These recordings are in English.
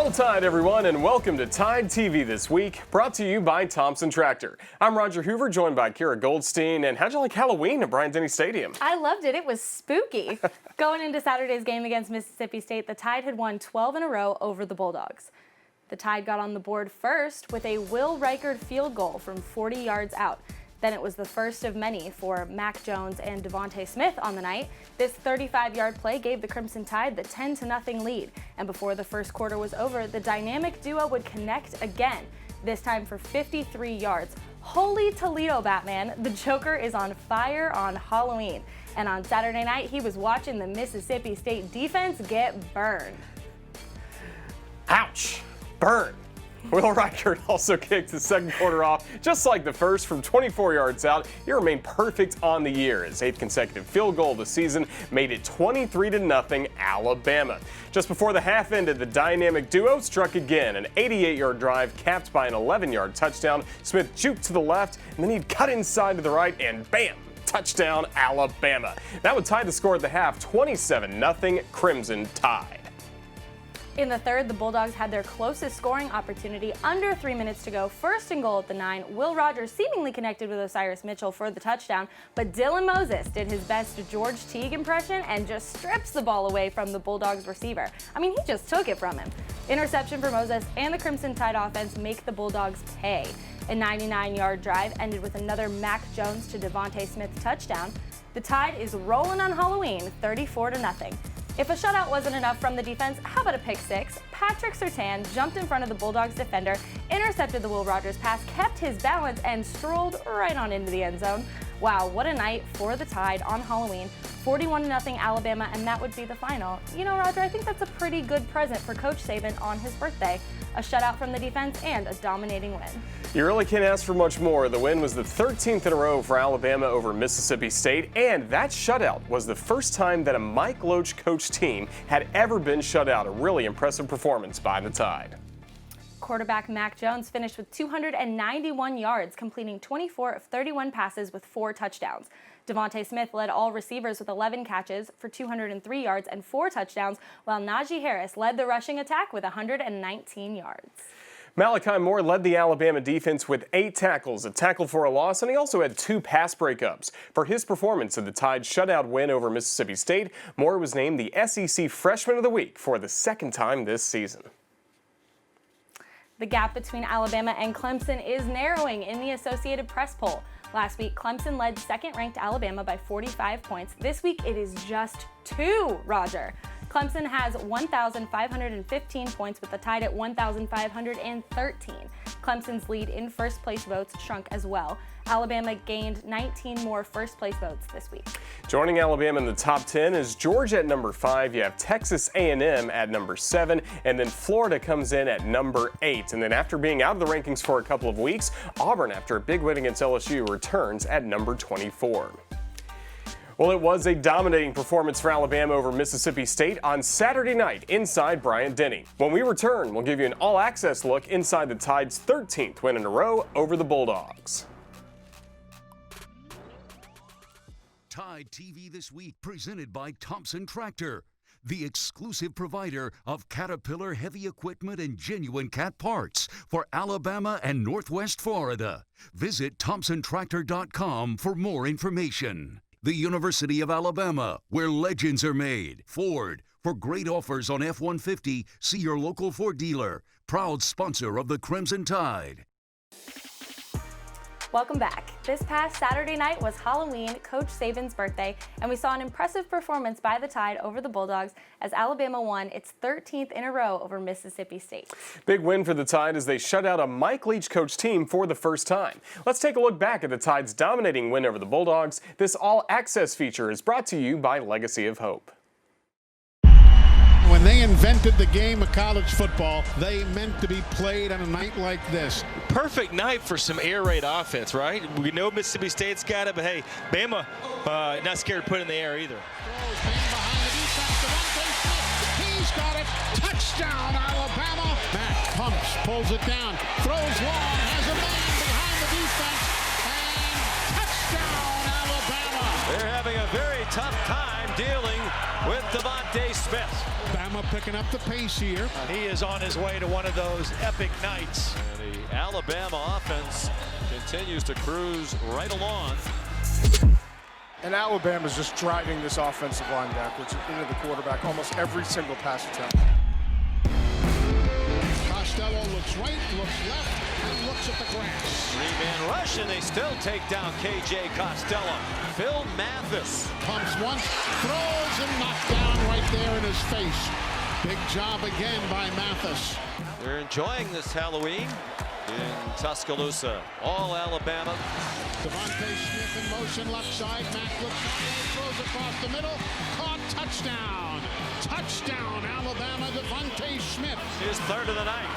Roll Tide, everyone, and welcome to TideTV this week, brought to you by Thompson Tractor. I'm Roger Hoover, joined by Kira Goldstein. And how'd you like Halloween at Bryant-Denny Stadium? I loved it. It was spooky. Going into Saturday's game against Mississippi State, the Tide had won 12 in a row over the Bulldogs. The Tide got on the board first with a Will Reichard field goal from 40 yards out. Then it was the first of many for Mac Jones and Devontae Smith on the night. This 35-yard play gave the Crimson Tide the 10-0 lead. And before the first quarter was over, the dynamic duo would connect again, this time for 53 yards. Holy Toledo, Batman. The Joker is on fire on Halloween. And on Saturday night, he was watching the Mississippi State defense get burned. Ouch. Burn. Will Reichard also kicked the second quarter off just like the first from 24 yards out. He remained perfect on the year. His 8th consecutive field goal of the season made it 23-0 Alabama. Just before the half ended, the dynamic duo struck again. An 88-yard drive capped by an 11-yard touchdown. Smith juked to the left, and then he'd cut inside to the right, and bam! Touchdown Alabama. That would tie the score at the half, 27-0 Crimson Tide. In the third, the Bulldogs had their closest scoring opportunity under 3 minutes to go. First and goal at the 9. Will Rogers seemingly connected with Osiris Mitchell for the touchdown, but Dylan Moses did his best George Teague impression and just strips the ball away from the Bulldogs receiver. I mean, he just took it from him. Interception for Moses, and the Crimson Tide offense make the Bulldogs pay. A 99-yard drive ended with another Mac Jones to Devontae Smith touchdown. The Tide is rolling on Halloween, 34-0. If a shutout wasn't enough from the defense, how about a pick six? Patrick Surtain jumped in front of the Bulldogs defender, intercepted the Will Rogers pass, kept his balance, and strolled right on into the end zone. Wow, what a night for the Tide on Halloween. 41-0 Alabama, and that would be the final. You know, Roger, I think that's a pretty good present for Coach Saban on his birthday. A shutout from the defense and a dominating win. You really can't ask for much more. The win was the 13th in a row for Alabama over Mississippi State, and that shutout was the first time that a Mike Loach coached team had ever been shut out. A really impressive performance by the Tide. Quarterback Mac Jones finished with 291 yards, completing 24 of 31 passes with 4 touchdowns. Devontae Smith led all receivers with 11 catches for 203 yards and 4 touchdowns, while Najee Harris led the rushing attack with 119 yards. Malachi Moore led the Alabama defense with 8 tackles, a tackle for a loss, and he also had 2 pass breakups. For his performance in the Tide shutout win over Mississippi State, Moore was named the SEC Freshman of the Week for the second time this season. The gap between Alabama and Clemson is narrowing in the Associated Press poll. Last week, Clemson led second-ranked Alabama by 45 points. This week, it is just 2, Roger. Clemson has 1,515 points, with the Tide at 1,513. Clemson's lead in first-place votes shrunk as well. Alabama gained 19 more first-place votes this week. Joining Alabama in the top 10 is Georgia at number 5. You have Texas A&M at number 7, and then Florida comes in at number 8. And then after being out of the rankings for a couple of weeks, Auburn, after a big win against LSU, returns at number 24. Well, it was a dominating performance for Alabama over Mississippi State on Saturday night inside Bryant-Denny. When we return, we'll give you an all-access look inside the Tide's 13th win in a row over the Bulldogs. Tide TV This Week, presented by Thompson Tractor, the exclusive provider of Caterpillar heavy equipment and genuine cat parts for Alabama and Northwest Florida. Visit ThompsonTractor.com for more information. The University of Alabama, where legends are made. Ford, for great offers on F-150, see your local Ford dealer. Proud sponsor of the Crimson Tide. Welcome back. This past Saturday night was Halloween, Coach Saban's birthday, and we saw an impressive performance by the Tide over the Bulldogs as Alabama won its 13th in a row over Mississippi State. Big win for the Tide as they shut out a Mike Leach coach team for the first time. Let's take a look back at the Tide's dominating win over the Bulldogs. This all-access feature is brought to you by Legacy of Hope. When they invented the game of college football, they meant to be played on a night like this. Perfect night for some air raid offense, right? We know Mississippi State's got it, but hey, Bama not scared to put it in the air either. He's got it. Touchdown, Alabama. Mack pumps, pulls it down, throws long, has a man behind the defense, and touchdown, Alabama. They're having a very tough time dealing with Devontae Smith. Bama picking up the pace here. He is on his way to one of those epic nights. And the Alabama offense continues to cruise right along. And Alabama's just driving this offensive line backwards into the quarterback almost every single pass attempt. Costello looks right, looks left, and looks at the grass. Three-man rush, and they still take down K.J. Costello. Phil Mathis Pumps once, throws, and knocked down right there in his face. Big job again by Mathis. They're enjoying this Halloween in Tuscaloosa. All Alabama. Devontae Smith in motion, left side. Mack looks right, throws across the middle. Caught, touchdown. Touchdown, Alabama, Devontae Smith. His third of the night.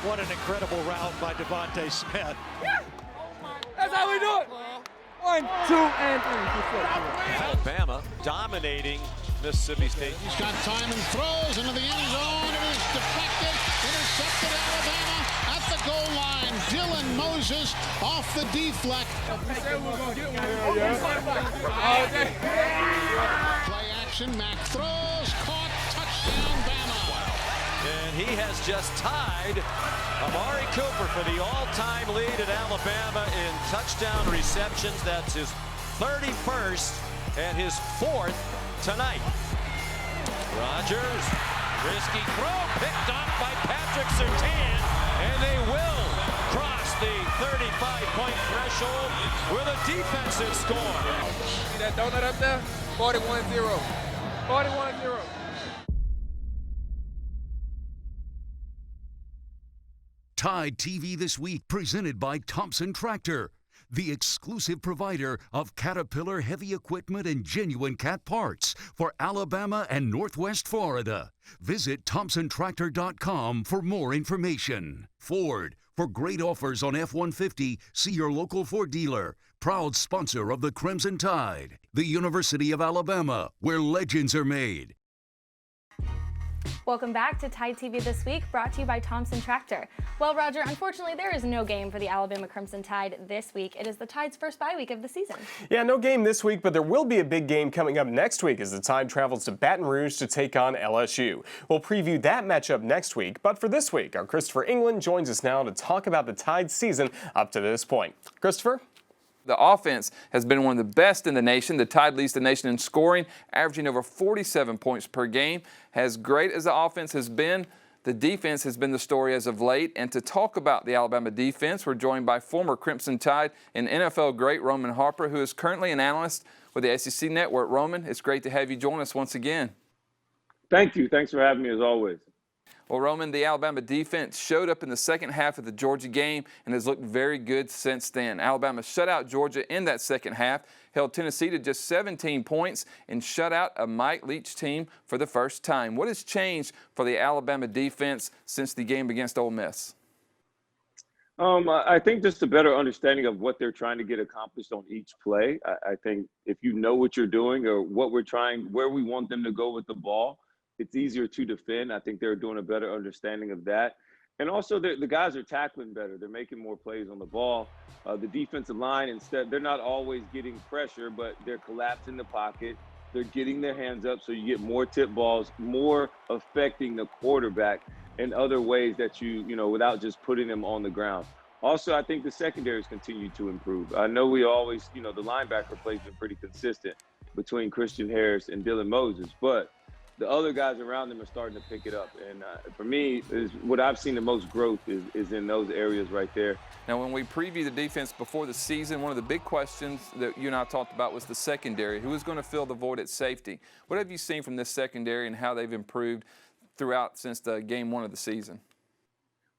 What an incredible route by Devontae Smith. That's how we do it. 1, 2, and 3. Alabama dominating Mississippi State. He's got time and throws into the end zone. It is deflected, intercepted Alabama at the goal line. Dylan Moses off the deflect. Play action, Mack throws, caught, touchdown, Bama. And he has just tied Amari Cooper for the all-time lead at Alabama in touchdown receptions. That's his 31st and his 4th tonight. Rodgers, risky throw, picked off by Patrick Surtain, and they will cross the 35-point threshold with a defensive score. See that donut up there? 41-0. 41-0. Tide TV This Week, presented by Thompson Tractor, the exclusive provider of Caterpillar heavy equipment and genuine cat parts for Alabama and Northwest Florida. Visit ThompsonTractor.com for more information. Ford, for great offers on F-150, see your local Ford dealer. Proud sponsor of the Crimson Tide. The University of Alabama, where legends are made. Welcome back to Tide TV This Week, brought to you by Thompson Tractor. Well, Roger, unfortunately, there is no game for the Alabama Crimson Tide this week. It is the Tide's first bye week of the season. Yeah, no game this week, but there will be a big game coming up next week as the Tide travels to Baton Rouge to take on LSU. We'll preview that matchup next week, but for this week, our Christopher England joins us now to talk about the Tide season up to this point. Christopher? The offense has been one of the best in the nation. The Tide leads the nation in scoring, averaging over 47 points per game. As great as the offense has been, the defense has been the story as of late. And to talk about the Alabama defense, we're joined by former Crimson Tide and NFL great Roman Harper, who is currently an analyst with the SEC Network. Roman, it's great to have you join us once again. Thank you. Thanks for having me as always. Well, Roman, the Alabama defense showed up in the second half of the Georgia game and has looked very good since then. Alabama shut out Georgia in that second half, held Tennessee to just 17 points, and shut out a Mike Leach team for the first time. What has changed for the Alabama defense since the game against Ole Miss? I think just a better understanding of what they're trying to get accomplished on each play. I think if you know what you're doing or what we're trying, where we want them to go with the ball, it's easier to defend. I think they're doing a better understanding of that. And also, the guys are tackling better. They're making more plays on the ball. The defensive line, instead, they're not always getting pressure, but they're collapsing the pocket. They're getting their hands up, so you get more tip balls, more affecting the quarterback in other ways that you know, without just putting them on the ground. Also, I think the secondaries continue to improve. I know we always, you know, the linebacker play has been pretty consistent between Christian Harris and Dylan Moses, but the other guys around them are starting to pick it up. And for me, is what I've seen the most growth is in those areas right there. Now, when we preview the defense before the season, one of the big questions that you and I talked about was the secondary. Who is going to fill the void at safety? What have you seen from this secondary and how they've improved throughout since the game one of the season?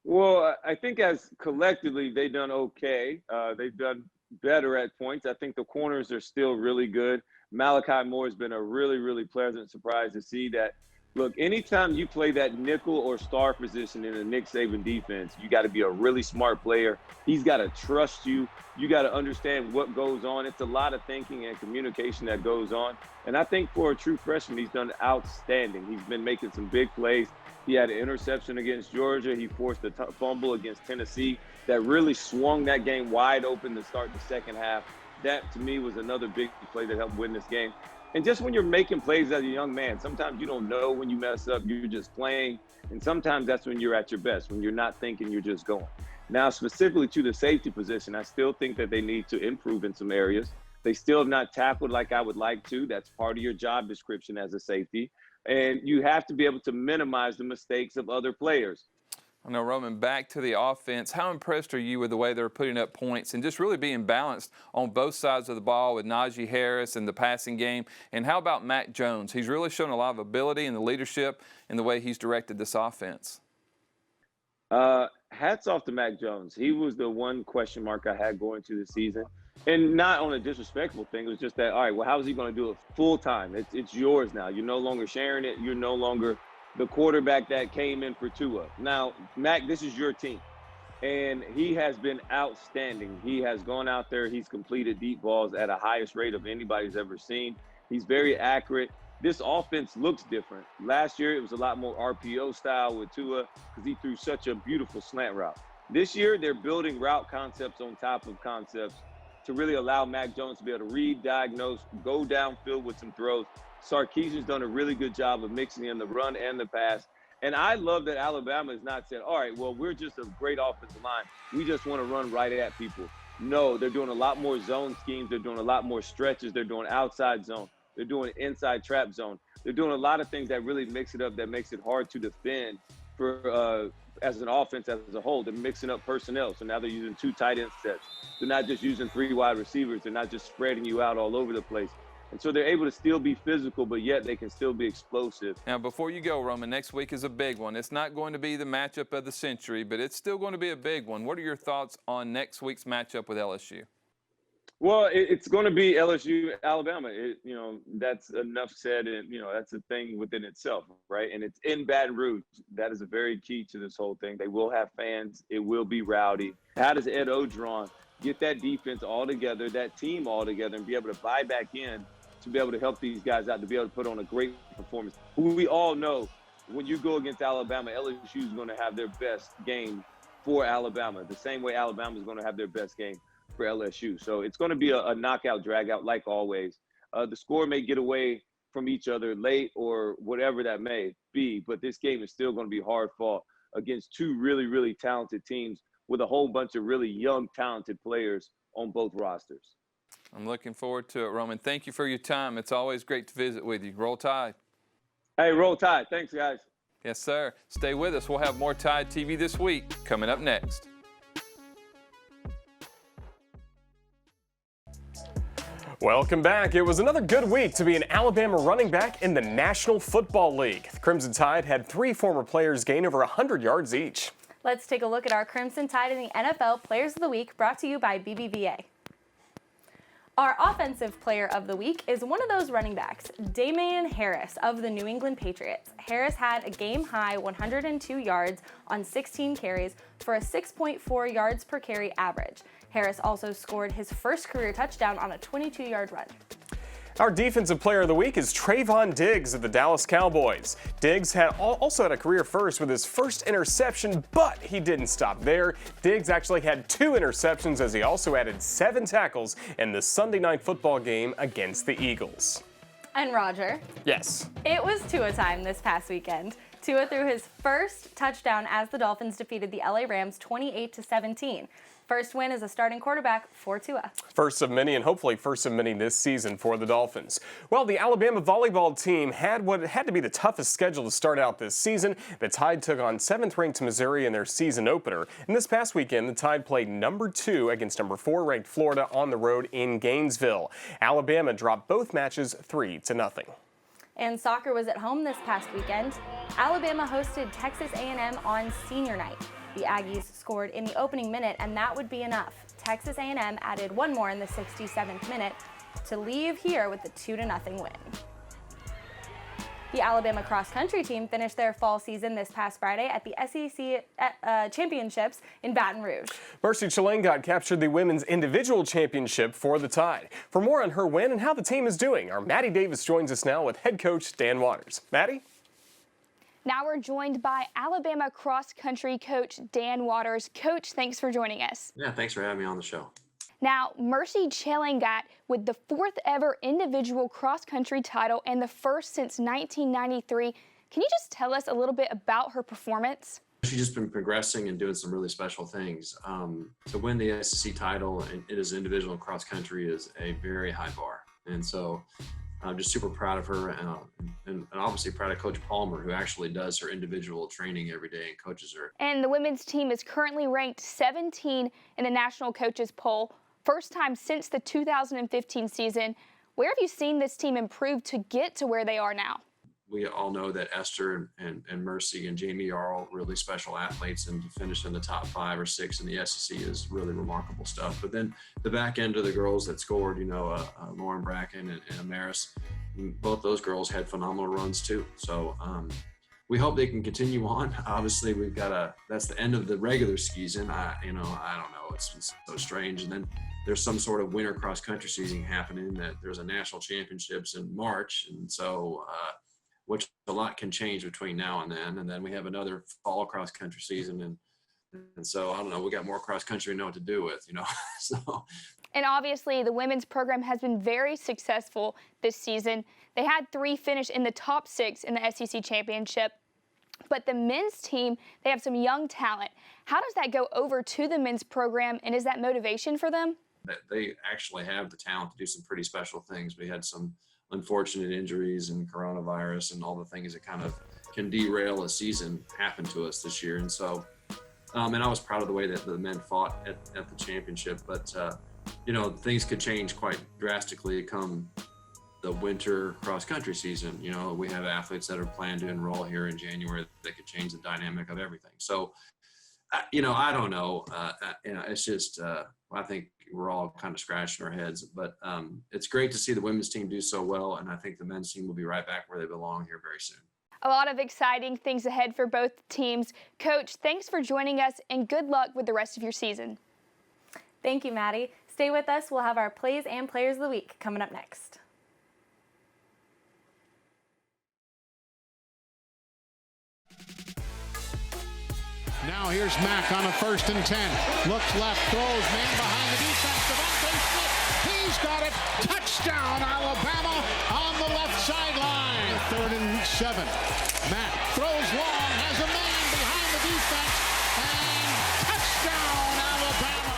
Well, I think as collectively, they've done okay. They've done better at points. I think the corners are still really good. Malachi Moore has been a really, really pleasant surprise to see that. Look, anytime you play that nickel or star position in a Nick Saban defense, you got to be a really smart player. He's got to trust you. You got to understand what goes on. It's a lot of thinking and communication that goes on. And I think for a true freshman, he's done outstanding. He's been making some big plays. He had an interception against Georgia. He forced a fumble against Tennessee that really swung that game wide open to start the second half. that to me was another big play that helped win this game. And just when you're making plays as a young man, sometimes you don't know when you mess up, you're just playing. And sometimes that's when you're at your best, when you're not thinking, you're just going. Now, specifically to the safety position, I still think that they need to improve in some areas. They still have not tackled like I would like to. That's part of your job description as a safety. And you have to be able to minimize the mistakes of other players. I know, Roman, back to the offense. How impressed are you with the way they're putting up points and just really being balanced on both sides of the ball with Najee Harris and the passing game? And how about Mac Jones? He's really shown a lot of ability and the leadership in the way he's directed this offense. Hats off to Mac Jones. He was the one question mark I had going to the season. And not on a disrespectful thing. It was just that, all right, well, how is he going to do it full time? It's yours now. You're no longer sharing it. You're no longer the quarterback that came in for Tua. Now, Mac, this is your team. And he has been outstanding. He has gone out there. He's completed deep balls at a highest rate of anybody's ever seen. He's very accurate. This offense looks different. Last year, it was a lot more RPO style with Tua because he threw such a beautiful slant route. This year, they're building route concepts on top of concepts to really allow Mac Jones to be able to read, diagnose, go downfield with some throws. Sarkisian's done a really good job of mixing in the run and the pass. And I love that Alabama has not said, all right, well, we're just a great offensive line. We just want to run right at people. No, they're doing a lot more zone schemes. They're doing a lot more stretches. They're doing outside zone. They're doing inside trap zone. They're doing a lot of things that really mix it up, that makes it hard to defend for as an offense as a whole. They're mixing up personnel. So now they're using 2 tight end sets. They're not just using 3 wide receivers. They're not just spreading you out all over the place. And so they're able to still be physical, but yet they can still be explosive. Now, before you go, Roman, next week is a big one. It's not going to be the matchup of the century, but it's still going to be a big one. What are your thoughts on next week's matchup with LSU? Well, it's going to be LSU, Alabama. That's enough said, and, that's a thing within itself, right? And it's in Baton Rouge. That is a very key to this whole thing. They will have fans. It will be rowdy. How does Ed Odron get that defense all together, that team all together, and be able to buy back in to be able to help these guys out, to be able to put on a great performance? We all know when you go against Alabama, LSU is going to have their best game for Alabama, the same way Alabama is going to have their best game for LSU. So it's going to be a knockout, drag-out like always. The score may get away from each other late or whatever that may be, but this game is still going to be hard-fought against 2 really, really talented teams with a whole bunch of really young, talented players on both rosters. I'm looking forward to it, Roman. Thank you for your time. It's always great to visit with you. Roll Tide. Hey, roll Tide. Thanks, guys. Yes, sir. Stay with us. We'll have more Tide TV this week coming up next. Welcome back. It was another good week to be an Alabama running back in the National Football League. The Crimson Tide had 3 former players gain over 100 yards each. Let's take a look at our Crimson Tide in the NFL Players of the Week, brought to you by BBVA. Our Offensive Player of the Week is one of those running backs, Damian Harris of the New England Patriots. Harris had a game-high 102 yards on 16 carries for a 6.4 yards per carry average. Harris also scored his first career touchdown on a 22-yard run. Our Defensive Player of the Week is Trayvon Diggs of the Dallas Cowboys. Diggs also had a career first with his first interception, but he didn't stop there. Diggs actually had 2 interceptions as he also added 7 tackles in the Sunday Night Football game against the Eagles. And Roger. Yes. It was Tua time this past weekend. Tua threw his first touchdown as the Dolphins defeated the LA Rams 28-17. First win as a starting quarterback for Tua. First of many, and hopefully first of many this season for the Dolphins. Well, the Alabama volleyball team had what had to be the toughest schedule to start out this season. The Tide took on 7th-ranked Missouri in their season opener. And this past weekend, the Tide played number 2 against number 4-ranked Florida on the road in Gainesville. Alabama dropped both matches 3-0. And soccer was at home this past weekend. Alabama hosted Texas A&M on senior night. The Aggies scored in the opening minute, and that would be enough. Texas A&M added one more in the 67th minute to leave here with the 2-0 win. The Alabama cross-country team finished their fall season this past Friday at the SEC Championships in Baton Rouge. Mercy Chalangot captured the women's individual championship for the Tide. For more on her win and how the team is doing, our Maddie Davis joins us now with head coach Dan Waters. Maddie? Now we're joined by Alabama cross-country coach Dan Waters. Coach, thanks for joining us. Yeah, thanks for having me on the show. Now, Mercy Chelangat with the 4th ever individual cross-country title and the first since 1993. Can you just tell us a little bit about her performance? She's just been progressing and doing some really special things. To win the SEC title and it is individual cross country is a very high bar. And so I'm just super proud of her and obviously proud of Coach Palmer, who actually does her individual training every day and coaches her. And the women's team is currently ranked 17 in the national coaches poll. First time since the 2015 season. Where have you seen this team improve to get to where they are now? We all know that Esther and Mercy and Jamie are all really special athletes, and to finish in the top 5 or 6 in the SEC is really remarkable stuff. But then the back end of the girls that scored, Lauren Bracken and Amaris, both those girls had phenomenal runs too. So we hope they can continue on. Obviously, that's the end of the regular season. I don't know. It's so strange. And then there's some sort of winter cross country season happening. That there's a national championships in March, and so. Which a lot can change between now and then we have another fall cross country season, and so I don't know. We got more cross country to know what to do with, So. And obviously, the women's program has been very successful this season. They had 3 finish in the top 6 in the SEC championship. But the men's team, they have some young talent. How does that go over to the men's program, and is that motivation for them? They actually have the talent to do some pretty special things. We had some unfortunate injuries and coronavirus and all the things that kind of can derail a season happen to us this year. And so, and I was proud of the way that the men fought at the championship, but things could change quite drastically come the winter cross country season. We have athletes that are planned to enroll here in January that could change the dynamic of everything. So, I don't know. It's just, I think we're all kind of scratching our heads, but it's great to see the women's team do so well. And I think the men's team will be right back where they belong here very soon. A lot of exciting things ahead for both teams. Coach, thanks for joining us and good luck with the rest of your season. Thank you, Maddie. Stay with us. We'll have our plays and players of the week coming up next. Now here's Mack on a 1st and 10. Looks left, throws, man behind the defense. Devontae Smith, he's got it. Touchdown, Alabama on the left sideline. 3rd and 7. Mack throws long, has a man behind the defense, and touchdown, Alabama.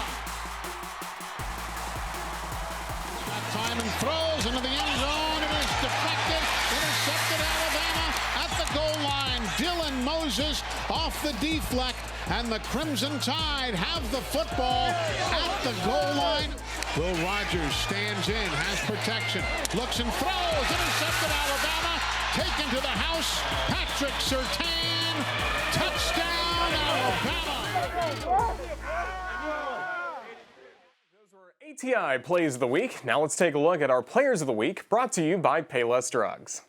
He's got time and throws into the end zone. It is deflected, intercepted Alabama at the goal line. Dylan Moses off the deflect, and the Crimson Tide have the football at the goal line. Will Rogers stands in, has protection, looks and throws, intercepted Alabama, taken to the house, Patrick Surtain, touchdown Alabama. Those were ATI Plays of the Week. Now let's take a look at our Players of the Week, brought to you by Payless Drugs.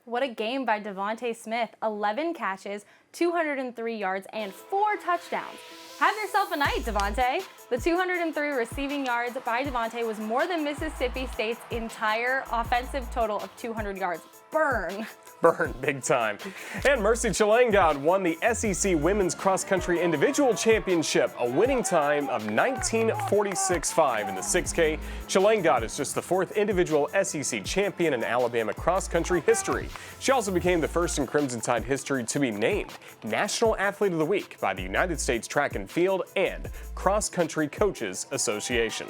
What a game by Devontae Smith. 11 catches, 203 yards, and 4 touchdowns. Have yourself a night, Devontae. The 203 receiving yards by Devontae was more than Mississippi State's entire offensive total of 200 yards. Burn. Burn big time. And Mercy Chelangat won the SEC Women's Cross Country Individual Championship, a winning time of 19:46.5 in the 6K. Chelangat is just the 4th individual SEC champion in Alabama cross country history. She also became the first in Crimson Tide history to be named National Athlete of the Week by the United States Track and Field and Cross Country Coaches Association.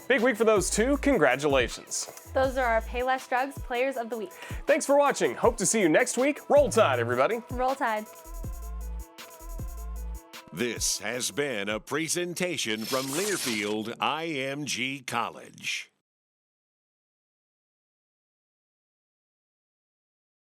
Big week for those two. Congratulations. Those are our Payless Drugs Players of the Week. Thanks for watching. Hope to see you next week. Roll Tide, everybody. Roll Tide. This has been a presentation from Learfield IMG College.